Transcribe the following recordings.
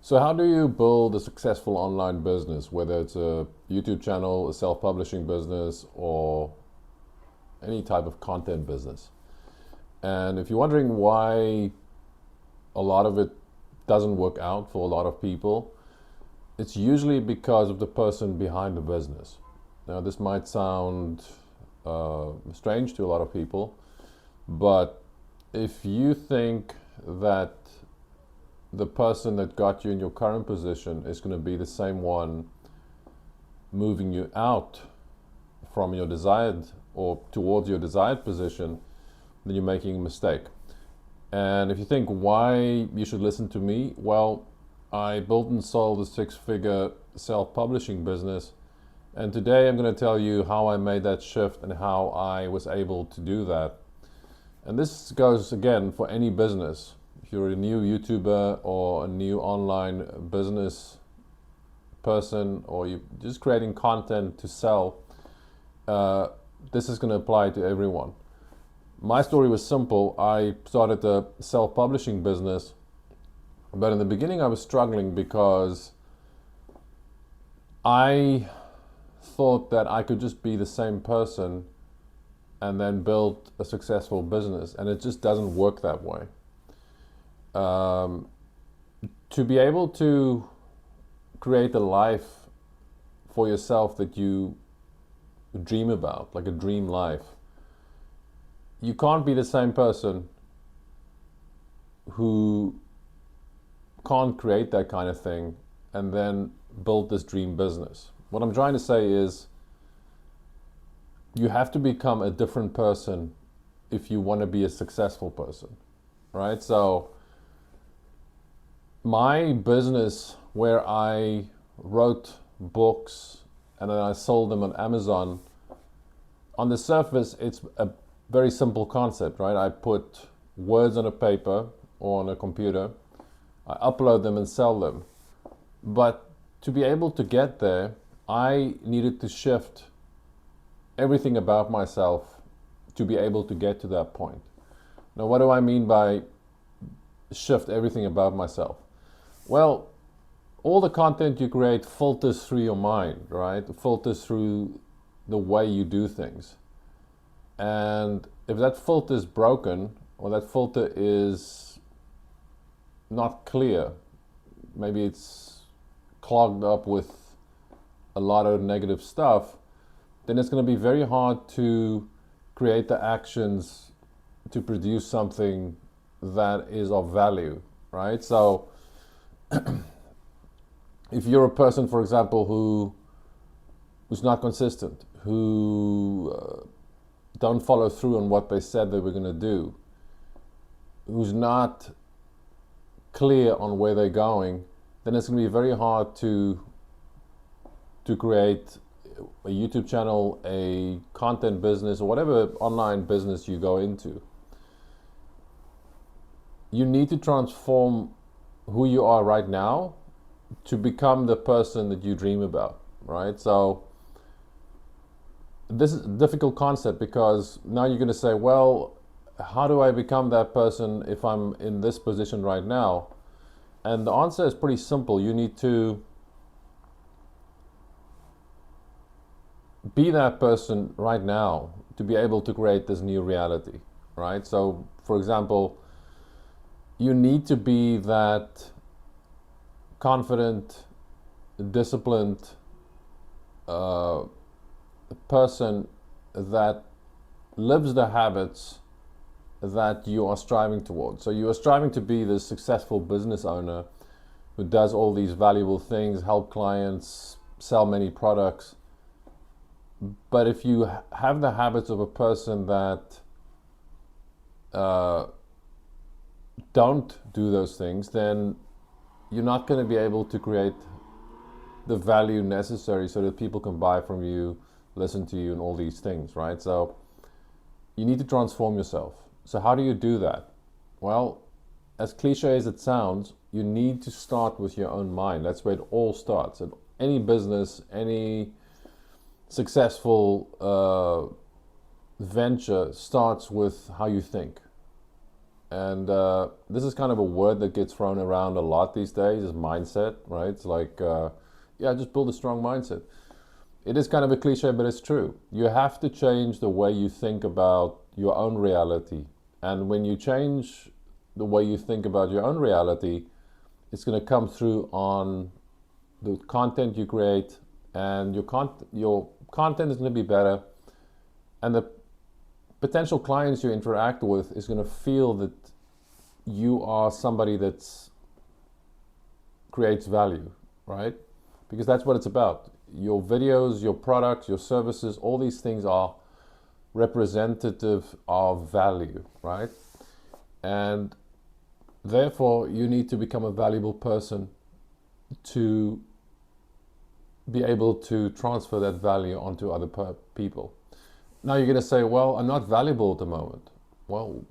So how do you build a successful online business, whether it's a YouTube channel, a self-publishing business, or any type of content business? And if you're wondering why a lot of it doesn't work out for a lot of people, it's usually because of the person behind the business. Now, this might sound strange to a lot of people, but if you think that the person that got you in your current position is going to be the same one moving you out from your desired or towards your desired position, then you're making a mistake. And if you think why you should listen to me, well, I built and sold a six-figure self-publishing business, and today I'm going to tell you how I made that shift and how I was able to do that. And this goes again for any business. If you're a new YouTuber or a new online business person, or you're just creating content to sell, this is going to apply to everyone. My story was simple. I started a self-publishing business, but in the beginning I was struggling because I thought that I could just be the same person and then build a successful business, and it just doesn't work that way. To be able to create a life for yourself that you dream about, like a dream life, you can't be the same person who can't create that kind of thing and then build this dream business. What I'm trying to say is you have to become a different person if you want to be a successful person, right? So my business, where I wrote books and then I sold them on Amazon, on the surface it's a very simple concept, right? I put words on a paper or on a computer, I upload them and sell them. But to be able to get there, I needed to shift everything about myself to be able to get to that point. Now, what do I mean by shift everything about myself? Well, all the content you create filters through your mind, right? It filters through the way you do things. And if that filter is broken, or that filter is not clear, maybe it's clogged up with a lot of negative stuff, then it's going to be very hard to create the actions to produce something that is of value, right? So if you're a person, for example, who's not consistent, who don't follow through on what they said they were going to do, who's not clear on where they're going, then it's going to be very hard to create a YouTube channel, a content business, or whatever online business you go into. You need to transform who you are right now to become the person that you dream about, right? So this is a difficult concept because now you're going to say, well, how do I become that person if I'm in this position right now? And the answer is pretty simple. You need to be that person right now to be able to create this new reality, right? So, for example, you need to be that confident, disciplined person that lives the habits that you are striving towards. So you are striving to be this successful business owner who does all these valuable things, help clients, sell many products. But if you have the habits of a person that don't do those things, then you're not going to be able to create the value necessary so that people can buy from you, listen to you, and all these things, right? So you need to transform yourself. So how do you do that? Well, as cliche as it sounds, you need to start with your own mind. That's where it all starts. And any business, any successful venture starts with how you think. And this is kind of a word that gets thrown around a lot these days, is mindset, right? It's like, yeah, just build a strong mindset. It is kind of a cliche, but it's true. You have to change the way you think about your own reality. And when you change the way you think about your own reality, it's going to come through on the content you create, and your content is going to be better, and the potential clients you interact with is going to feel that you are somebody that creates value, right? Because that's what it's about. Your videos, your products, your services, all these things are representative of value, right? And therefore, you need to become a valuable person to be able to transfer that value onto other people. Now you're going to say, well, I'm not valuable at the moment. Well,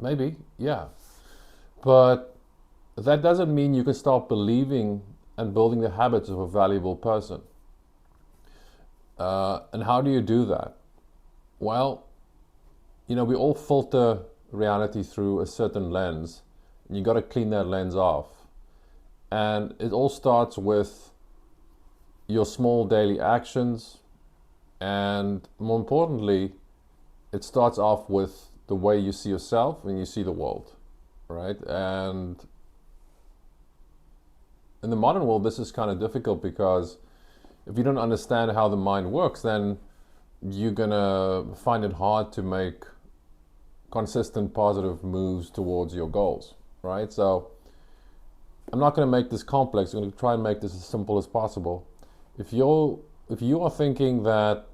maybe, yeah. But that doesn't mean you can start believing and building the habits of a valuable person. And how do you do that? Well, we all filter reality through a certain lens. And you got to clean that lens off. And it all starts with your small daily actions. And more importantly, it starts off with the way you see yourself and you see the world, right? And in the modern world, this is kind of difficult because if you don't understand how the mind works, then you're going to find it hard to make consistent positive moves towards your goals, right? So I'm not going to make this complex. I'm going to try and make this as simple as possible. If you are thinking that,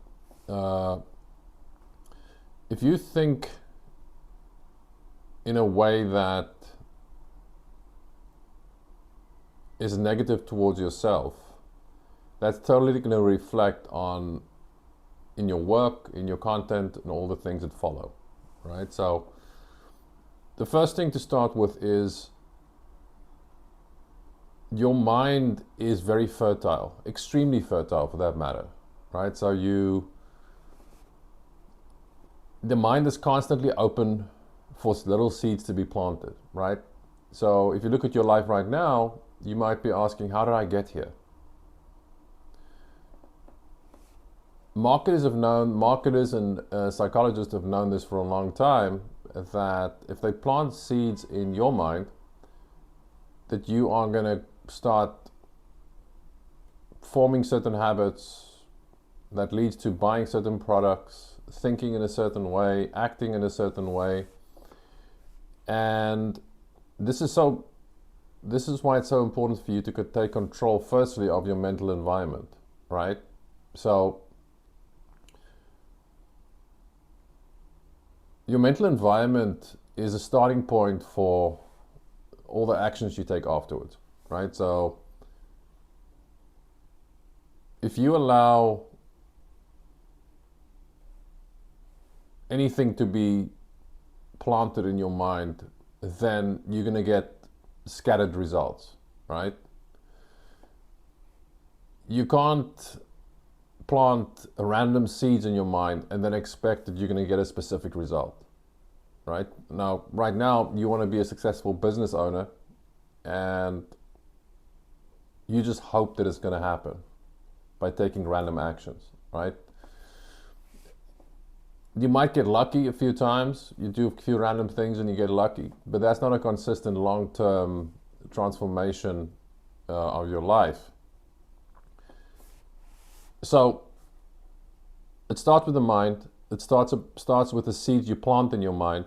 if you think in a way that is negative towards yourself, that's totally going to reflect on in your work, in your content, and all the things that follow, right? So the first thing to start with is your mind is very fertile, extremely fertile for that matter, right? So the mind is constantly open for little seeds to be planted, right? So if you look at your life right now, you might be asking, how did I get here? Marketers and psychologists have known this for a long time, that if they plant seeds in your mind, that you are going to start forming certain habits that leads to buying certain products, thinking in a certain way, acting in a certain way. And this is why it's so important for you to take control, firstly, of your mental environment, right? So your mental environment is a starting point for all the actions you take afterwards, right? So if you allow anything to be planted in your mind, then you're going to get scattered results, right? You can't plant random seeds in your mind and then expect that you're going to get a specific result, right? Right now, you want to be a successful business owner, and you just hope that it's going to happen by taking random actions, right? You might get lucky a few times. You do a few random things and you get lucky, but that's not a consistent long-term transformation of your life. So it starts with the mind. It starts with the seeds you plant in your mind.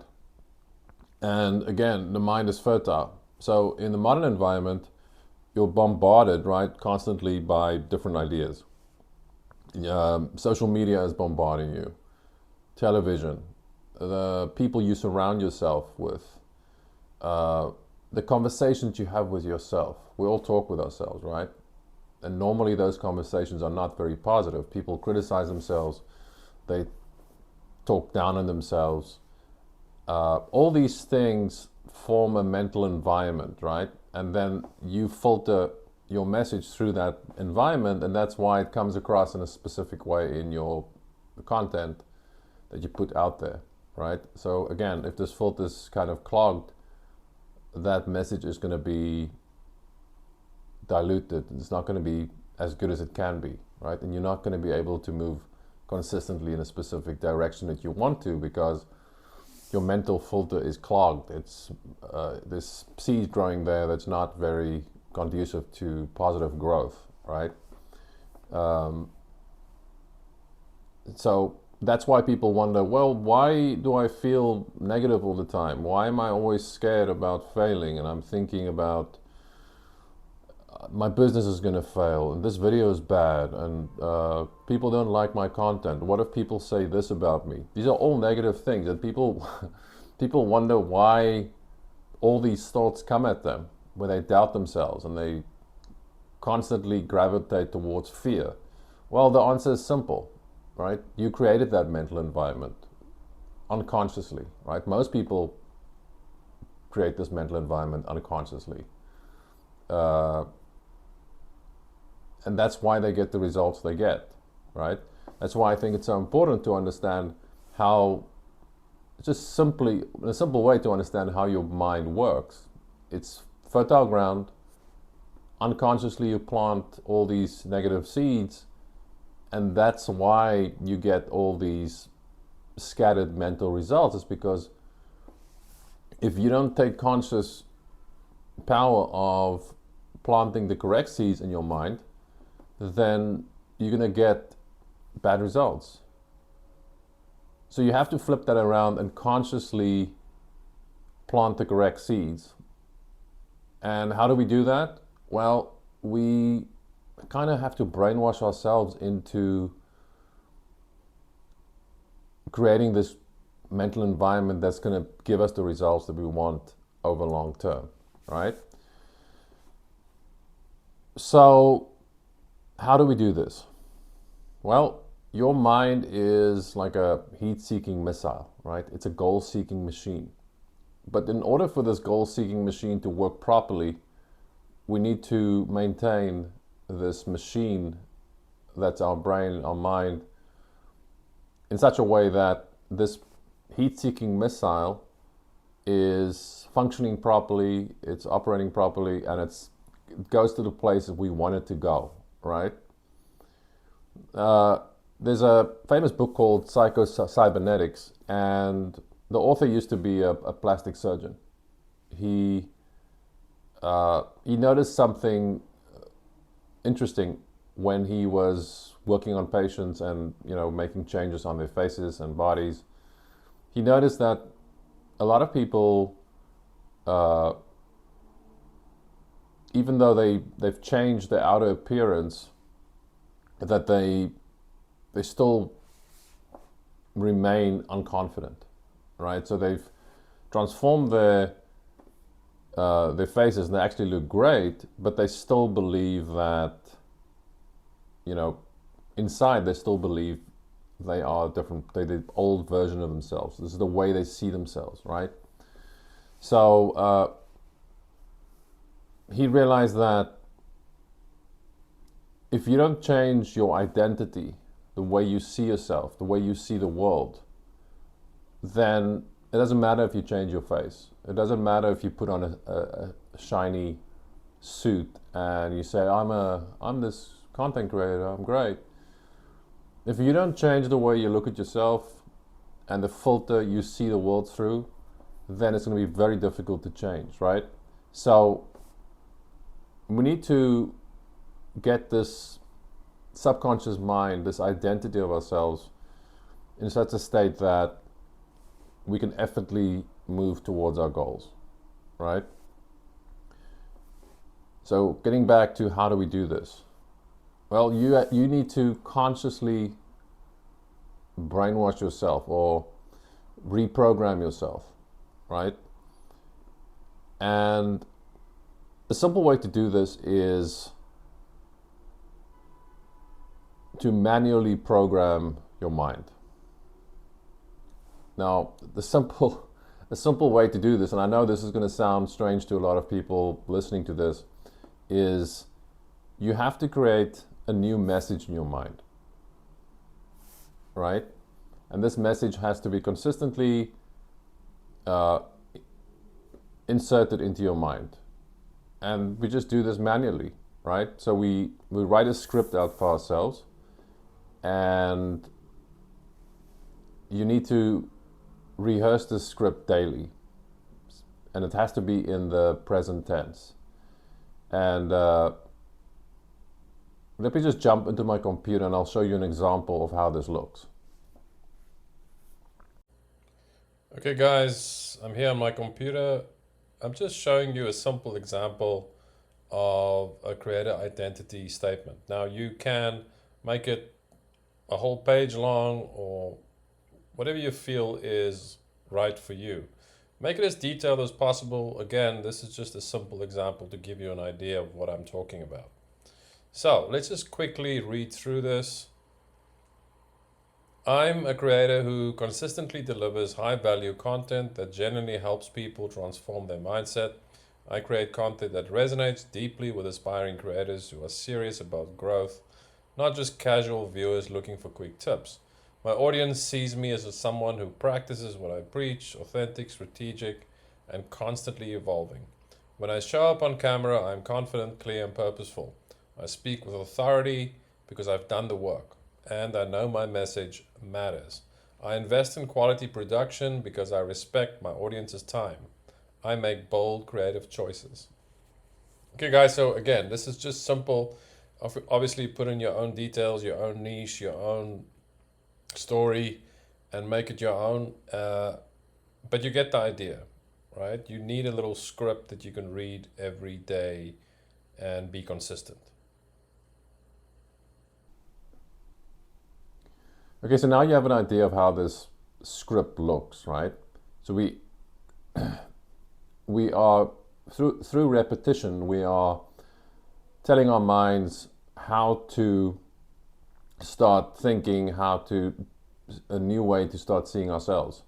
And again, the mind is fertile. So in the modern environment, you're bombarded, right, constantly by different ideas. Social media is bombarding you. Television, the people you surround yourself with, the conversations you have with yourself. We all talk with ourselves, right? And normally those conversations are not very positive. People criticize themselves. They talk down on themselves. All these things form a mental environment, right? And then you filter your message through that environment, and that's why it comes across in a specific way in your content that you put out there, right? So again, if this filter is kind of clogged, that message is going to be diluted. It's not going to be as good as it can be, right? And you're not going to be able to move consistently in a specific direction that you want to, because your mental filter is clogged. It's this seed growing there that's not very conducive to positive growth, right? So that's why people wonder, well, why do I feel negative all the time? Why am I always scared about failing? And I'm thinking about my business is going to fail, and this video is bad, and people don't like my content. What if people say this about me? These are all negative things, and people people wonder why all these thoughts come at them, where they doubt themselves and they constantly gravitate towards fear. Well, the answer is simple, right? You created that mental environment unconsciously, right? Most people create this mental environment unconsciously. And that's why they get the results they get, right? That's why I think it's so important to understand how, just simply, a simple way to understand how your mind works. It's fertile ground. Unconsciously you plant all these negative seeds, and that's why you get all these scattered mental results. It's because if you don't take conscious power of planting the correct seeds in your mind, then you're going to get bad results. So you have to flip that around and consciously plant the correct seeds. And how do we do that? Well, we kind of have to brainwash ourselves into creating this mental environment that's going to give us the results that we want over long term, right? So how do we do this? Well, your mind is like a heat-seeking missile, right? It's a goal-seeking machine. But in order for this goal-seeking machine to work properly, we need to maintain this machine that's our brain, our mind, in such a way that this heat-seeking missile is functioning properly, it's operating properly, and it goes to the places we want it to go, right? There's a famous book called Psycho-Cybernetics, and the author used to be a plastic surgeon. He noticed something interesting when he was working on patients and making changes on their faces and bodies. He noticed that a lot of people, even though they've changed their outer appearance, that they still remain unconfident, right? So they've transformed their faces and they actually look great, but they still believe that, inside they still believe they are different. They're the old version of themselves. This is the way they see themselves, right? So he realized that if you don't change your identity, the way you see yourself, the way you see the world, then it doesn't matter if you change your face. It doesn't matter if you put on a shiny suit and you say, I'm this content creator, I'm great. If you don't change the way you look at yourself and the filter you see the world through, then it's going to be very difficult to change, right? So we need to get this subconscious mind, this identity of ourselves, in such a state that we can effortlessly move towards our goals, right? So getting back to how do we do this? Well, you need to consciously brainwash yourself or reprogram yourself, right? And a simple way to do this is to manually program your mind. Now, the simple way to do this, and I know this is going to sound strange to a lot of people listening to this, is you have to create a new message in your mind, right? And this message has to be consistently uh, inserted into your mind. And we just do this manually, right? So we write a script out for ourselves, and you need to rehearse the script daily. And it has to be in the present tense. And let me just jump into my computer and I'll show you an example of how this looks. Okay guys, I'm here on my computer. I'm just showing you a simple example of a creator identity statement. Now you can make it a whole page long or whatever you feel is right for you. Make it as detailed as possible. Again, this is just a simple example to give you an idea of what I'm talking about. So let's just quickly read through this. I'm a creator who consistently delivers high value content that genuinely helps people transform their mindset. I create content that resonates deeply with aspiring creators who are serious about growth, not just casual viewers looking for quick tips. My audience sees me as someone who practices what I preach, authentic, strategic, and constantly evolving. When I show up on camera, I'm confident, clear, and purposeful. I speak with authority because I've done the work and I know my message matters. I invest in quality production because I respect my audience's time. I make bold, creative choices. Okay, guys, so again, this is just simple. Obviously, put in your own details, your own niche, your own story, and make it your own. But you get the idea, right? You need a little script that you can read every day and be consistent. Okay, so now you have an idea of how this script looks, right? So we are through repetition, we are telling our minds how to start thinking, a new way to start seeing ourselves.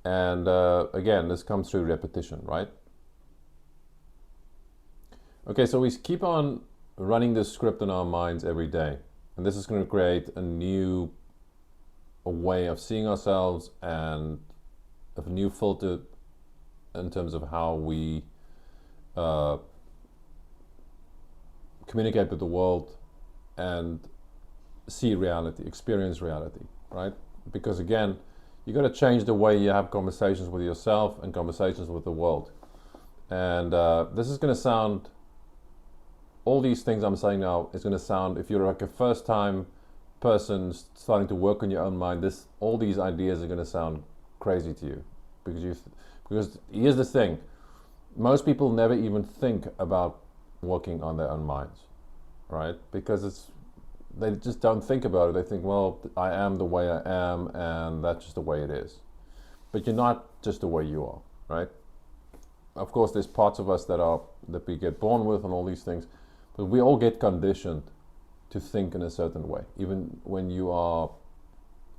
And again, this comes through repetition, right? Okay, so we keep on running this script in our minds every day. And this is going to create a way of seeing ourselves and a new filter in terms of how we communicate with the world and see reality, experience reality, right? Because again, you got to change the way you have conversations with yourself and conversations with the world. And this is going to sound, all these things I'm saying now is going to sound, if you're like a first time person starting to work on your own mind, all these ideas are going to sound crazy to you, because here's the thing: most people never even think about working on their own minds, right? Because they just don't think about it. They think, well, I am the way I am, and that's just the way it is. But you're not just the way you are, right? Of course, there's parts of us that we get born with, and all these things, but we all get conditioned to think in a certain way. Even when you are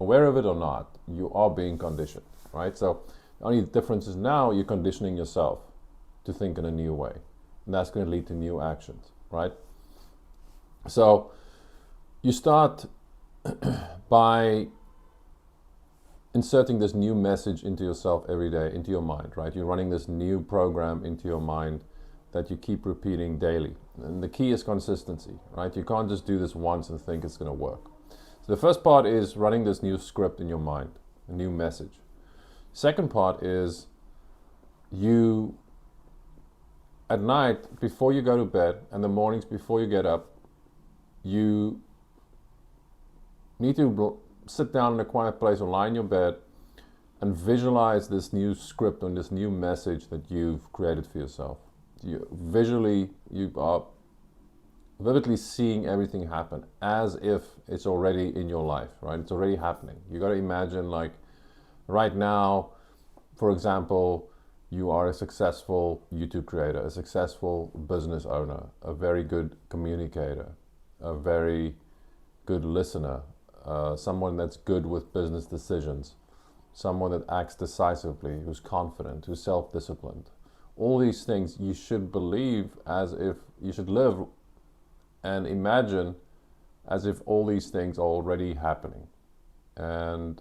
aware of it or not, you are being conditioned, right? So the only difference is now you're conditioning yourself to think in a new way. And that's going to lead to new actions, right? So you start by inserting this new message into yourself every day, into your mind, right? You're running this new program into your mind that you keep repeating daily. And the key is consistency, right? You can't just do this once and think it's going to work. So the first part is running this new script in your mind, a new message. Second part is you, at night, before you go to bed, and the mornings before you get up, you need to sit down in a quiet place or lie in your bed and visualize this new script and this new message that you've created for yourself. You are vividly seeing everything happen as if it's already in your life, right? It's already happening. You got to imagine, like, right now, for example, you are a successful YouTube creator, a successful business owner, a very good communicator, a very good listener, someone that's good with business decisions, someone that acts decisively, who's confident, who's self-disciplined. All these things you should believe as if you should live and imagine as if all these things are already happening. And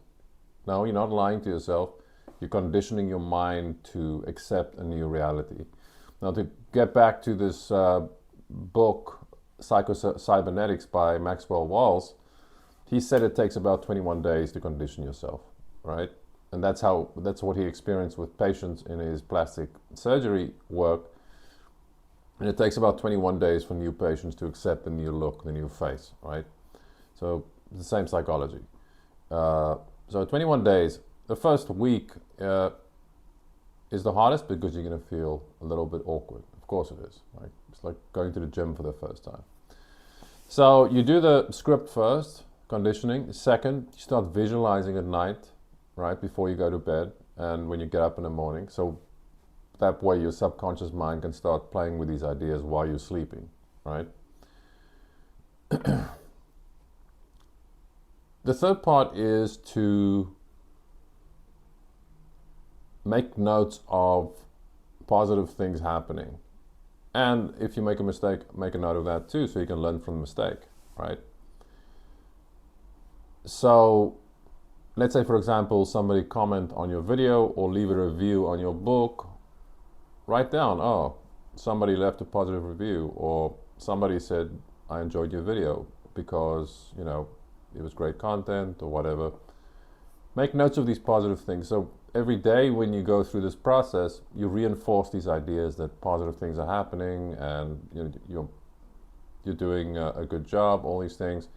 No, you're not lying to yourself. You're conditioning your mind to accept a new reality. Now, to get back to this book, Cybernetics by Maxwell Walls, he said it takes about 21 days to condition yourself, right? And that's what he experienced with patients in his plastic surgery work. And it takes about 21 days for new patients to accept the new look, the new face, right? So the same psychology. So 21 days. The first week is the hardest because you're going to feel a little bit awkward. Of course it is. Right? It's like going to the gym for the first time. So you do the script first, conditioning. Second, you start visualizing at night, right, before you go to bed and when you get up in the morning. So that way your subconscious mind can start playing with these ideas while you're sleeping, right? The third part is to make notes of positive things happening. And if you make a mistake, make a note of that too, so you can learn from the mistake, right? So let's say, for example, somebody comment on your video or leave a review on your book. Write down, oh, somebody left a positive review, or somebody said, I enjoyed your video because, it was great content or whatever. Make notes of these positive things. So every day when you go through this process, you reinforce these ideas that positive things are happening and you're doing a good job, all these things.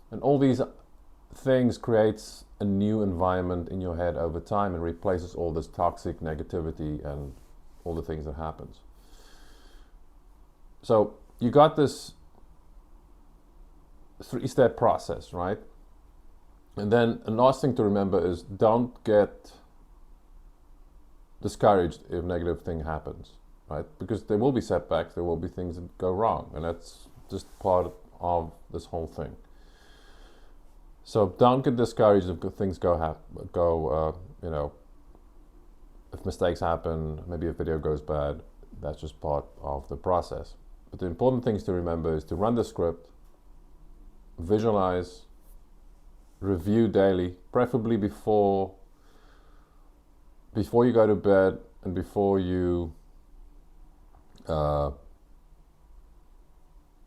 And all these things creates a new environment in your head over time and replaces all this toxic negativity and all the things that happens. So you got this 3-step process, right? And then a last thing to remember is don't get discouraged if negative thing happens, right? Because there will be setbacks, there will be things that go wrong, and that's just part of this whole thing. So don't get discouraged if things if mistakes happen, maybe a video goes bad. That's just part of the process. But the important things to remember is to run the script, visualize, review daily, preferably before you go to bed and before you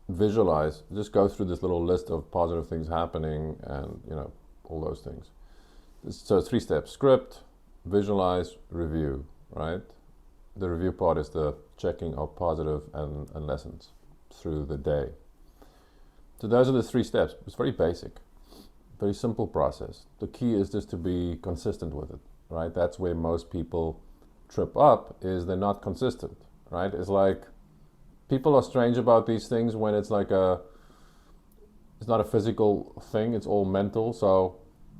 visualize. Just go through this little list of positive things happening and all those things. So 3 steps: script, visualize, review, right? The review part is the checking of positive and lessons through the day. So those are the 3 steps. It's very basic, very simple process. The key is just to be consistent with it, right? That's where most people trip up, is they're not consistent, right? It's like people are strange about these things when it's like it's not a physical thing, it's all mental. So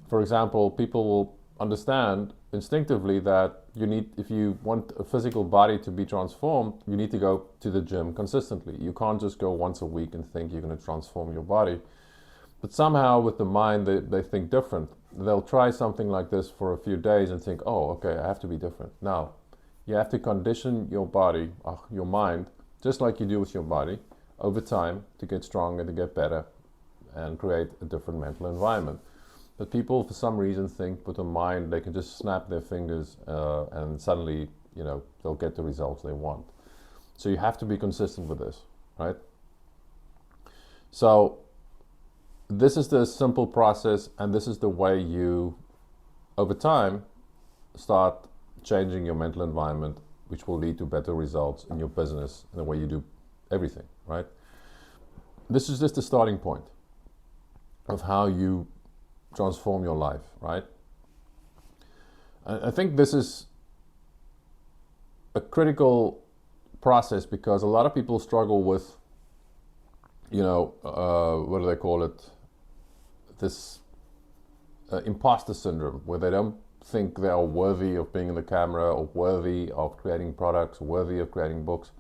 for example, people will understand instinctively that if you want a physical body to be transformed, you need to go to the gym consistently. You can't just go once a week and think you're going to transform your body. But somehow with the mind, they think different. They'll try something like this for a few days and think, oh, okay, I have to be different. Now, you have to condition your body, your mind, just like you do with your body, over time to get stronger, to get better, and create a different mental environment. But people, for some reason, think with the mind they can just snap their fingers and suddenly, they'll get the results they want. So you have to be consistent with this, right? So this is the simple process, and this is the way you, over time, start changing your mental environment, which will lead to better results in your business and the way you do everything, right? This is just the starting point of how you transform your life, right? I think this is a critical process because a lot of people struggle with, what do they call it? This imposter syndrome, where they don't think they are worthy of being in the camera or worthy of creating products, worthy of creating books.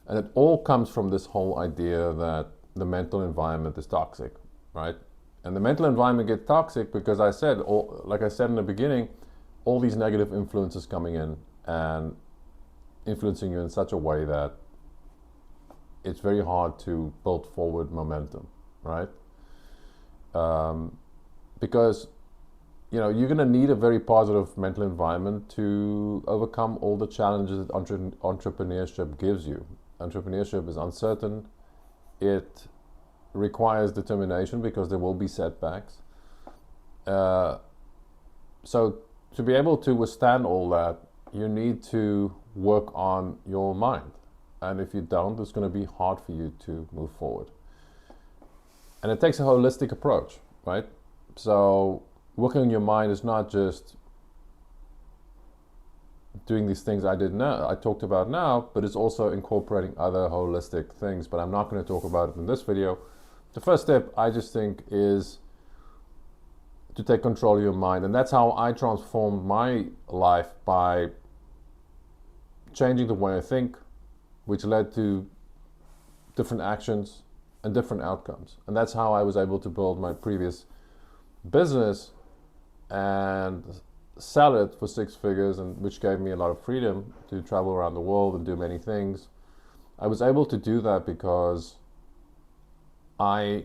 And it all comes from this whole idea that the mental environment is toxic, right? And the mental environment gets toxic because like I said in the beginning, all these negative influences coming in and influencing you in such a way that it's very hard to build forward momentum, right? Because you're going to need a very positive mental environment to overcome all the challenges that entrepreneurship gives you. Entrepreneurship is uncertain. It requires determination because there will be setbacks. Uh, so to be able to withstand all that, you need to work on your mind. And if you don't, it's going to be hard for you to move forward. And it takes a holistic approach, right? So working on your mind is not just doing these things I talked about now, but it's also incorporating other holistic things. But I'm not going to talk about it in this video. The first step, I just think, is to take control of your mind. And that's how I transformed my life, by changing the way I think, which led to different actions and different outcomes. And that's how I was able to build my previous business and sell it for 6 figures, and which gave me a lot of freedom to travel around the world and do many things. I was able to do that because I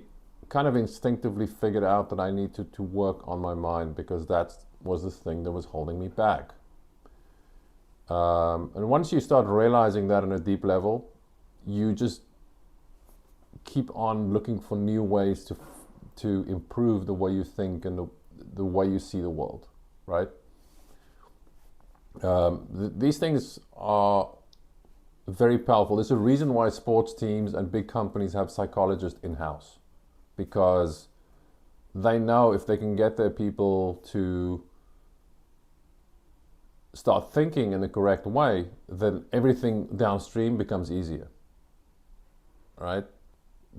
kind of instinctively figured out that I needed to work on my mind, because that was the thing that was holding me back. And once you start realizing that on a deep level, you just keep on looking for new ways to improve the way you think and the way you see the world, right? These things are very powerful. There's a reason why sports teams and big companies have psychologists in-house, because they know if they can get their people to start thinking in the correct way, then everything downstream becomes easier, right?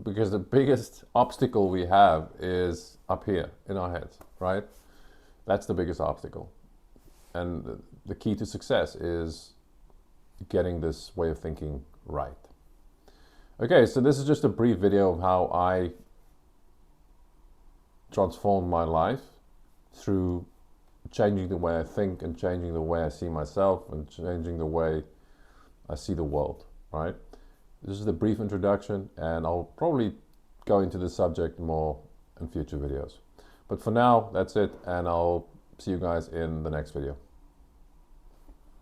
Because the biggest obstacle we have is up here in our heads, right? That's the biggest obstacle. And the key to success is getting this way of thinking right. Okay, so this is just a brief video of how I transformed my life through changing the way I think and changing the way I see myself and changing the way I see the world, right? This is the brief introduction, and I'll probably go into the subject more in future videos. But for now, that's it, and I'll see you guys in the next video.